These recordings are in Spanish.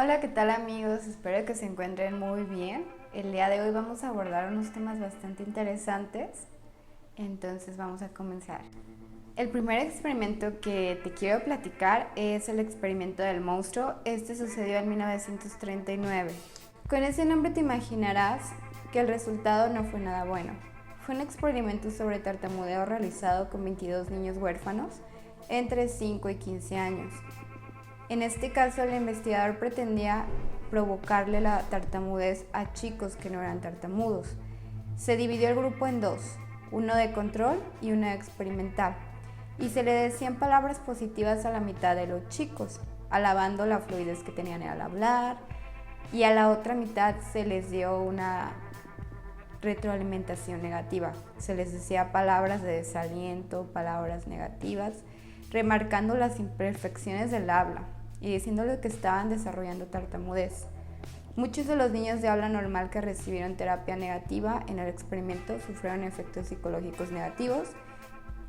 Hola, ¿qué tal amigos? Espero que se encuentren muy bien. El día de hoy vamos a abordar unos temas bastante interesantes, entonces vamos a comenzar. El primer experimento que te quiero platicar es el experimento del monstruo. Este sucedió en 1939. Con ese nombre te imaginarás que el resultado no fue nada bueno. Fue un experimento sobre tartamudeo realizado con 22 niños huérfanos entre 5 y 15 años. En este caso, el investigador pretendía provocarle la tartamudez a chicos que no eran tartamudos. Se dividió el grupo en dos, uno de control y uno experimental, y se le decían palabras positivas a la mitad de los chicos, alabando la fluidez que tenían al hablar, y a la otra mitad se les dio una retroalimentación negativa. Se les decía palabras de desaliento, palabras negativas, remarcando las imperfecciones del habla y diciéndole que estaban desarrollando tartamudez. Muchos de los niños de habla normal que recibieron terapia negativa en el experimento sufrieron efectos psicológicos negativos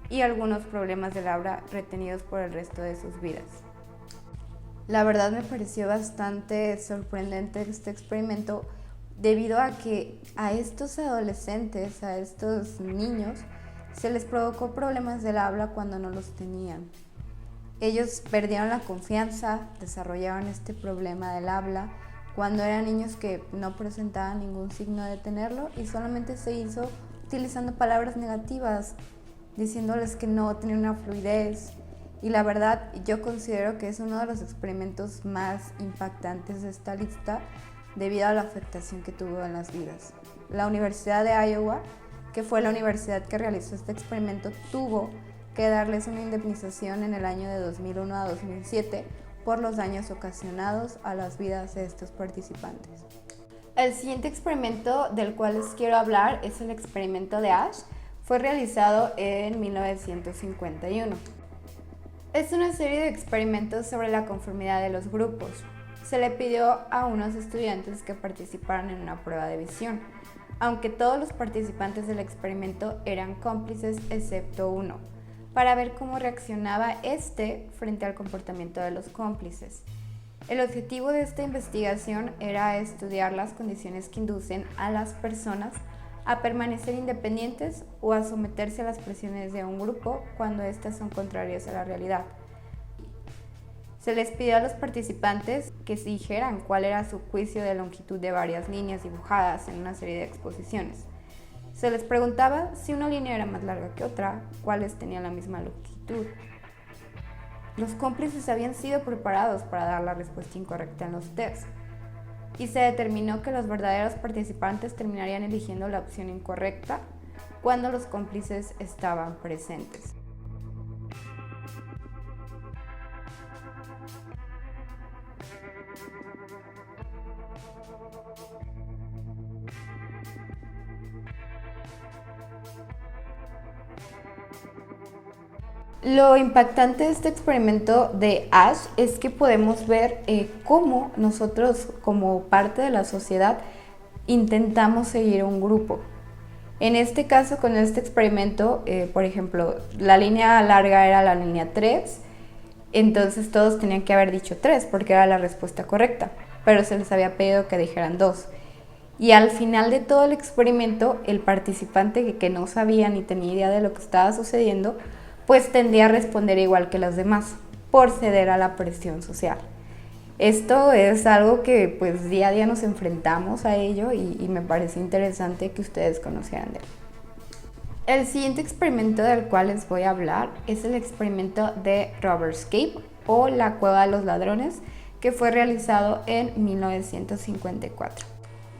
y algunos problemas del habla retenidos por el resto de sus vidas. La verdad me pareció bastante sorprendente este experimento debido a que a estos adolescentes, a estos niños, se les provocó problemas del habla cuando no los tenían. Ellos perdieron la confianza, desarrollaron este problema del habla cuando eran niños que no presentaban ningún signo de tenerlo y solamente se hizo utilizando palabras negativas, diciéndoles que no tenían una fluidez. Y la verdad, yo considero que es uno de los experimentos más impactantes de esta lista debido a la afectación que tuvo en las vidas. La Universidad de Iowa, que fue la universidad que realizó este experimento, tuvo que darles una indemnización en el año de 2001 a 2007 por los daños ocasionados a las vidas de estos participantes. El siguiente experimento del cual les quiero hablar es el experimento de Asch. Fue realizado en 1951. Es una serie de experimentos sobre la conformidad de los grupos. Se le pidió a unos estudiantes que participaran en una prueba de visión, aunque todos los participantes del experimento eran cómplices excepto uno, para ver cómo reaccionaba este frente al comportamiento de los cómplices. El objetivo de esta investigación era estudiar las condiciones que inducen a las personas a permanecer independientes o a someterse a las presiones de un grupo cuando éstas son contrarias a la realidad. Se les pidió a los participantes que se dijeran cuál era su juicio de longitud de varias líneas dibujadas en una serie de exposiciones. Se les preguntaba si una línea era más larga que otra, cuáles tenían la misma longitud. Los cómplices habían sido preparados para dar la respuesta incorrecta en los tests, y se determinó que los verdaderos participantes terminarían eligiendo la opción incorrecta cuando los cómplices estaban presentes. Lo impactante de este experimento de Asch es que podemos ver cómo nosotros, como parte de la sociedad, intentamos seguir un grupo. En este caso, con este experimento, por ejemplo, la línea larga era la línea 3, entonces todos tenían que haber dicho 3 porque era la respuesta correcta, pero se les había pedido que dijeran 2. Y al final de todo el experimento, el participante que no sabía ni tenía idea de lo que estaba sucediendo, pues tendía a responder igual que los demás, por ceder a la presión social. Esto es algo que pues día a día nos enfrentamos a ello y me parece interesante que ustedes conocieran de él. El siguiente experimento del cual les voy a hablar es el experimento de Robbers Cave o la Cueva de los Ladrones, que fue realizado en 1954.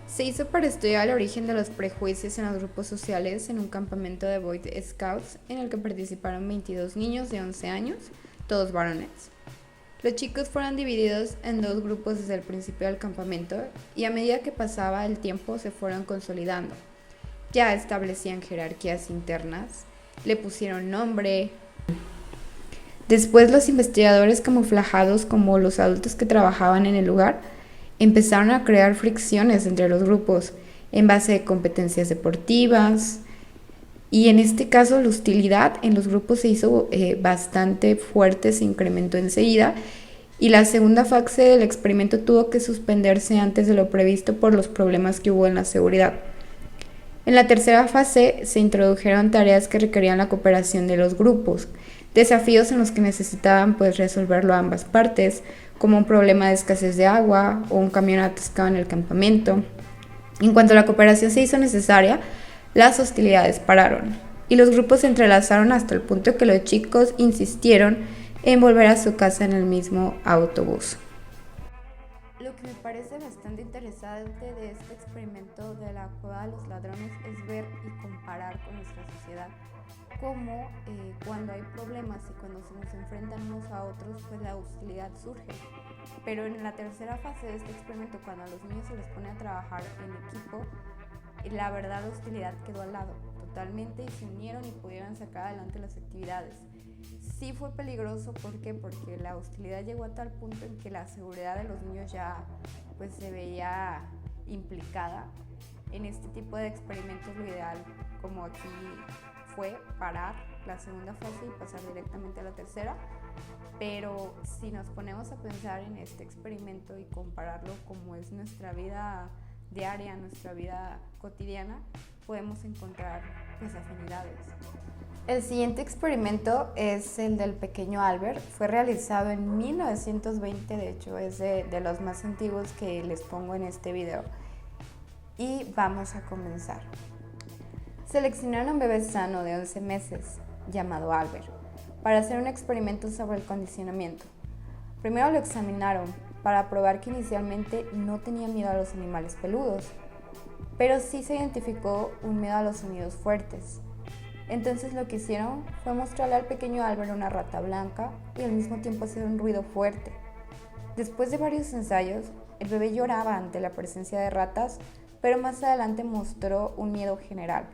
Se hizo para estudiar el origen de los prejuicios en los grupos sociales en un campamento de Boy Scouts en el que participaron 22 niños de 11 años, todos varones. Los chicos fueron divididos en dos grupos desde el principio del campamento y a medida que pasaba el tiempo se fueron consolidando. Ya establecían jerarquías internas, le pusieron nombre. Después los investigadores camuflajados como los adultos que trabajaban en el lugar empezaron a crear fricciones entre los grupos en base a competencias deportivas y en este caso la hostilidad en los grupos se hizo bastante fuerte, se incrementó enseguida y la segunda fase del experimento tuvo que suspenderse antes de lo previsto por los problemas que hubo en la seguridad. En la tercera fase se introdujeron tareas que requerían la cooperación de los grupos, desafíos en los que necesitaban resolverlo ambas partes, como un problema de escasez de agua o un camión atascado en el campamento. En cuanto la cooperación se hizo necesaria, las hostilidades pararon y los grupos se entrelazaron hasta el punto que los chicos insistieron en volver a su casa en el mismo autobús. Lo que me parece bastante interesante de este experimento de la cueva de los ladrones es ver y comparar con nuestra sociedad cómo cuando hay problemas y cuando se nos enfrentan unos a otros, pues la hostilidad surge. Pero en la tercera fase de este experimento, cuando a los niños se les pone a trabajar en equipo, la verdad la hostilidad quedó al lado totalmente y se unieron y pudieron sacar adelante las actividades. Sí fue peligroso, ¿por qué? Porque la hostilidad llegó a tal punto en que la seguridad de los niños ya se veía implicada. En este tipo de experimentos lo ideal, como aquí, fue parar la segunda fase y pasar directamente a la tercera, pero si nos ponemos a pensar en este experimento y compararlo como es nuestra vida diaria, nuestra vida cotidiana, podemos encontrar afinidades. El siguiente experimento es el del pequeño Albert. Fue realizado en 1920, de hecho es de los más antiguos que les pongo en este video. Y vamos a comenzar. Seleccionaron a un bebé sano de 11 meses, llamado Albert, para hacer un experimento sobre el condicionamiento. Primero lo examinaron para probar que inicialmente no tenía miedo a los animales peludos, pero sí se identificó un miedo a los sonidos fuertes. Entonces lo que hicieron fue mostrarle al pequeño Albert una rata blanca y al mismo tiempo hacer un ruido fuerte. Después de varios ensayos, el bebé lloraba ante la presencia de ratas, pero más adelante mostró un miedo general.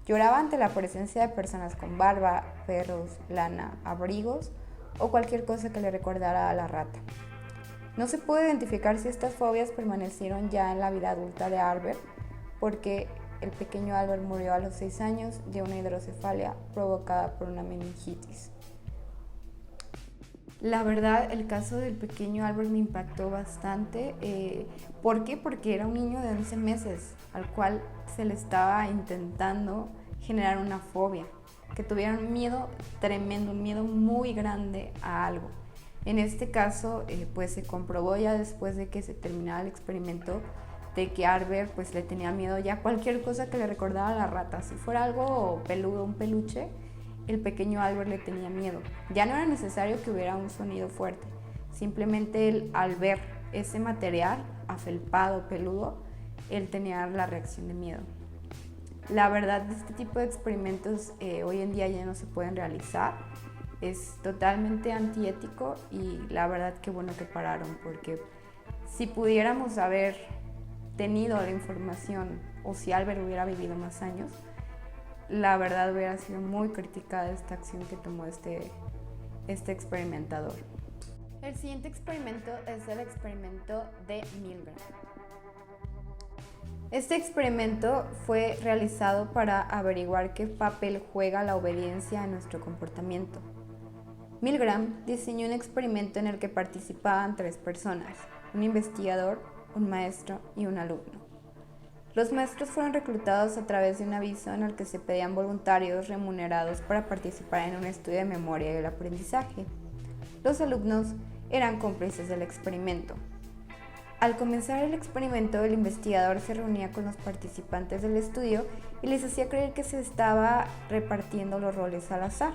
Lloraba ante la presencia de personas con barba, perros, lana, abrigos o cualquier cosa que le recordara a la rata. No se pudo identificar si estas fobias permanecieron ya en la vida adulta de Albert, porque el pequeño Albert murió a los 6 años de una hidrocefalia provocada por una meningitis. La verdad, el caso del pequeño Albert me impactó bastante. ¿Por qué? Porque era un niño de 11 meses al cual se le estaba intentando generar una fobia, que tuviera un miedo tremendo, un miedo muy grande a algo. En este caso, se comprobó ya después de que se terminara el experimento de que Albert le tenía miedo ya a cualquier cosa que le recordara a la rata. Si fuera algo peludo, un peluche, el pequeño Albert le tenía miedo. Ya no era necesario que hubiera un sonido fuerte. Simplemente él, al ver ese material afelpado, peludo, él tenía la reacción de miedo. La verdad, este tipo de experimentos hoy en día ya no se pueden realizar. Es totalmente antiético y la verdad que bueno que pararon, porque si pudiéramos haber tenido la información o si Albert hubiera vivido más años, la verdad hubiera sido muy criticada esta acción que tomó este experimentador. El siguiente experimento es el experimento de Milgram. Este experimento fue realizado para averiguar qué papel juega la obediencia en nuestro comportamiento. Milgram diseñó un experimento en el que participaban 3 personas, un investigador, un maestro y un alumno. Los maestros fueron reclutados a través de un aviso en el que se pedían voluntarios remunerados para participar en un estudio de memoria y el aprendizaje. Los alumnos eran cómplices del experimento. Al comenzar el experimento, el investigador se reunía con los participantes del estudio y les hacía creer que se estaba repartiendo los roles al azar.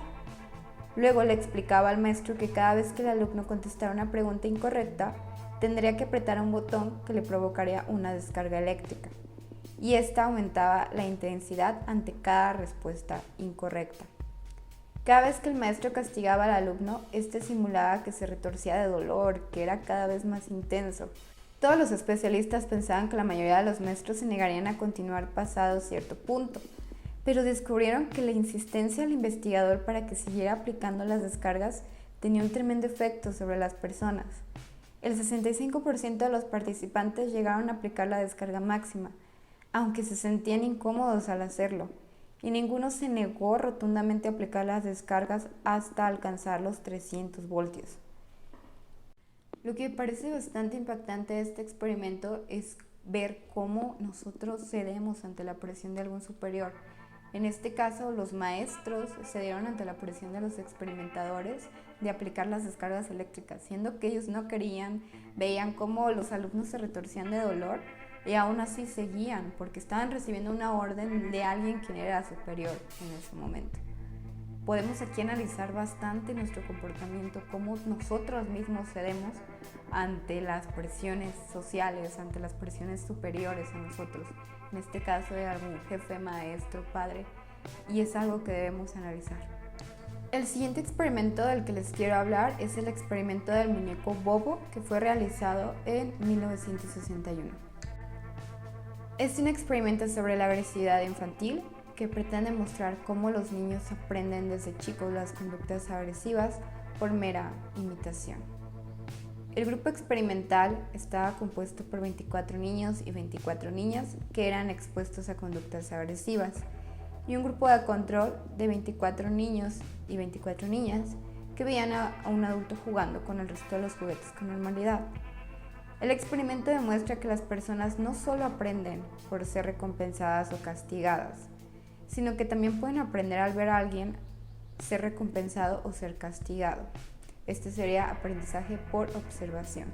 Luego le explicaba al maestro que cada vez que el alumno contestara una pregunta incorrecta, tendría que apretar un botón que le provocaría una descarga eléctrica, y esta aumentaba la intensidad ante cada respuesta incorrecta. Cada vez que el maestro castigaba al alumno, este simulaba que se retorcía de dolor, que era cada vez más intenso. Todos los especialistas pensaban que la mayoría de los maestros se negarían a continuar pasado cierto punto, pero descubrieron que la insistencia del investigador para que siguiera aplicando las descargas tenía un tremendo efecto sobre las personas. El 65% de los participantes llegaron a aplicar la descarga máxima, aunque se sentían incómodos al hacerlo, y ninguno se negó rotundamente a aplicar las descargas hasta alcanzar los 300 voltios. Lo que me parece bastante impactante de este experimento es ver cómo nosotros cedemos ante la presión de algún superior. En este caso, los maestros cedieron ante la presión de los experimentadores de aplicar las descargas eléctricas, siendo que ellos no querían, veían cómo los alumnos se retorcían de dolor y aún así seguían porque estaban recibiendo una orden de alguien quien era superior en ese momento. Podemos aquí analizar bastante nuestro comportamiento, cómo nosotros mismos cedemos ante las presiones sociales, ante las presiones superiores a nosotros, en este caso de algún jefe, maestro, padre, y es algo que debemos analizar. El siguiente experimento del que les quiero hablar es el experimento del muñeco Bobo, que fue realizado en 1961. Es un experimento sobre la agresividad infantil que pretende mostrar cómo los niños aprenden desde chicos las conductas agresivas por mera imitación. El grupo experimental estaba compuesto por 24 niños y 24 niñas que eran expuestos a conductas agresivas y un grupo de control de 24 niños y 24 niñas que veían a un adulto jugando con el resto de los juguetes con normalidad. El experimento demuestra que las personas no solo aprenden por ser recompensadas o castigadas, sino que también pueden aprender al ver a alguien ser recompensado o ser castigado. Este sería aprendizaje por observación.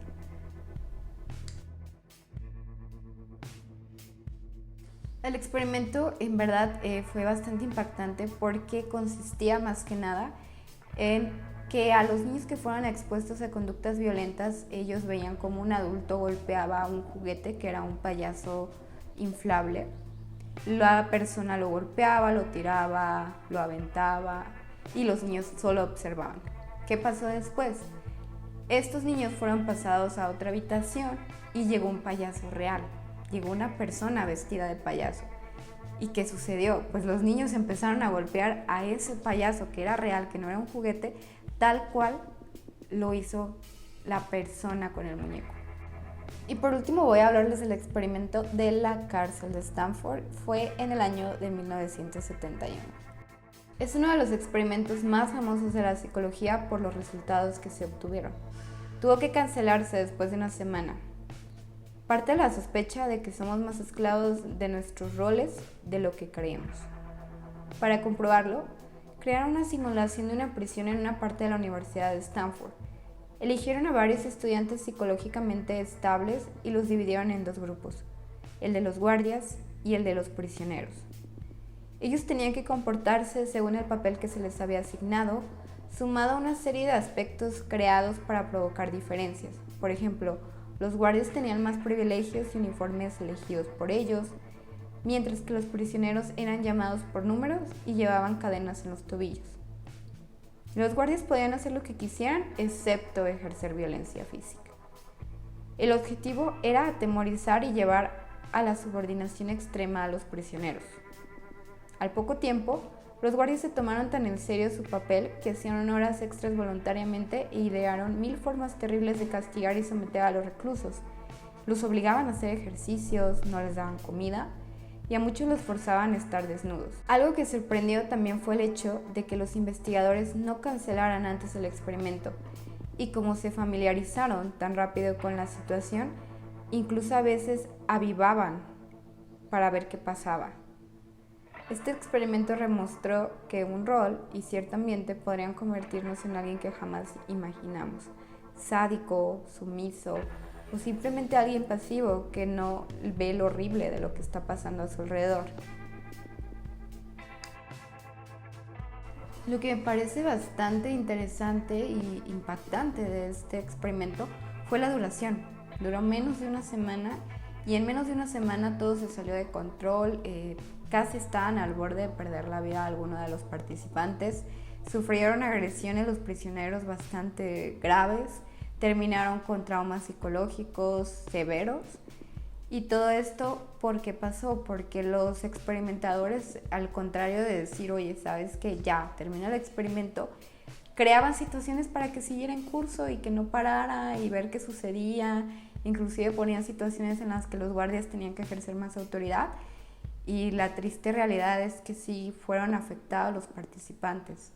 El experimento en verdad fue bastante impactante porque consistía más que nada en que a los niños que fueron expuestos a conductas violentas, ellos veían como un adulto golpeaba un juguete que era un payaso inflable. La persona lo golpeaba, lo tiraba, lo aventaba y los niños solo observaban. ¿Qué pasó después? Estos niños fueron pasados a otra habitación y llegó un payaso real, llegó una persona vestida de payaso. ¿Y qué sucedió? Pues los niños empezaron a golpear a ese payaso que era real, que no era un juguete, tal cual lo hizo la persona con el muñeco. Y por último voy a hablarles del experimento de la cárcel de Stanford. Fue en el año de 1971. Es uno de los experimentos más famosos de la psicología por los resultados que se obtuvieron. Tuvo que cancelarse después de una semana. Parte de la sospecha de que somos más esclavos de nuestros roles de lo que creemos. Para comprobarlo, crearon una simulación de una prisión en una parte de la Universidad de Stanford. Eligieron a varios estudiantes psicológicamente estables y los dividieron en dos grupos, el de los guardias y el de los prisioneros. Ellos tenían que comportarse según el papel que se les había asignado, sumado a una serie de aspectos creados para provocar diferencias. Por ejemplo, los guardias tenían más privilegios y uniformes elegidos por ellos, mientras que los prisioneros eran llamados por números y llevaban cadenas en los tobillos. Los guardias podían hacer lo que quisieran, excepto ejercer violencia física. El objetivo era atemorizar y llevar a la subordinación extrema a los prisioneros. Al poco tiempo, los guardias se tomaron tan en serio su papel que hacían horas extras voluntariamente e idearon 1000 formas terribles de castigar y someter a los reclusos. Los obligaban a hacer ejercicios, no les daban comida y a muchos los forzaban a estar desnudos. Algo que sorprendió también fue el hecho de que los investigadores no cancelaran antes el experimento y como se familiarizaron tan rápido con la situación, incluso a veces avivaban para ver qué pasaba. Este experimento demostró que un rol y cierto ambiente podrían convertirnos en alguien que jamás imaginamos, sádico, sumiso o simplemente alguien pasivo que no ve lo horrible de lo que está pasando a su alrededor. Lo que me parece bastante interesante y impactante de este experimento fue la duración. Duró menos de una semana y en menos de una semana todo se salió de control. Casi estaban al borde de perder la vida algunos de los participantes. Sufrieron agresiones los prisioneros bastante graves. Terminaron con traumas psicológicos severos. Y todo esto, ¿por qué pasó? Porque los experimentadores, al contrario de decir, oye, ¿sabes qué? Ya, termina el experimento, creaban situaciones para que siguiera en curso y que no parara y ver qué sucedía. Inclusive ponían situaciones en las que los guardias tenían que ejercer más autoridad. Y la triste realidad es que sí fueron afectados los participantes.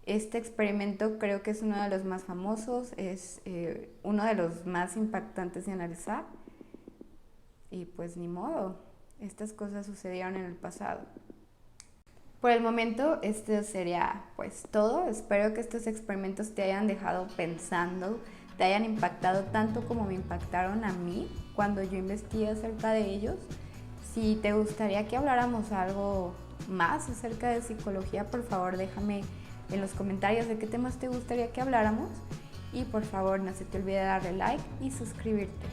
Este experimento creo que es uno de los más famosos, es uno de los más impactantes de analizar y pues ni modo, estas cosas sucedieron en el pasado. Por el momento esto sería pues todo, espero que estos experimentos te hayan dejado pensando, te hayan impactado tanto como me impactaron a mí cuando yo investigué acerca de ellos. Si te gustaría que habláramos algo más acerca de psicología, por favor déjame en los comentarios de qué temas te gustaría que habláramos y por favor no se te olvide darle like y suscribirte.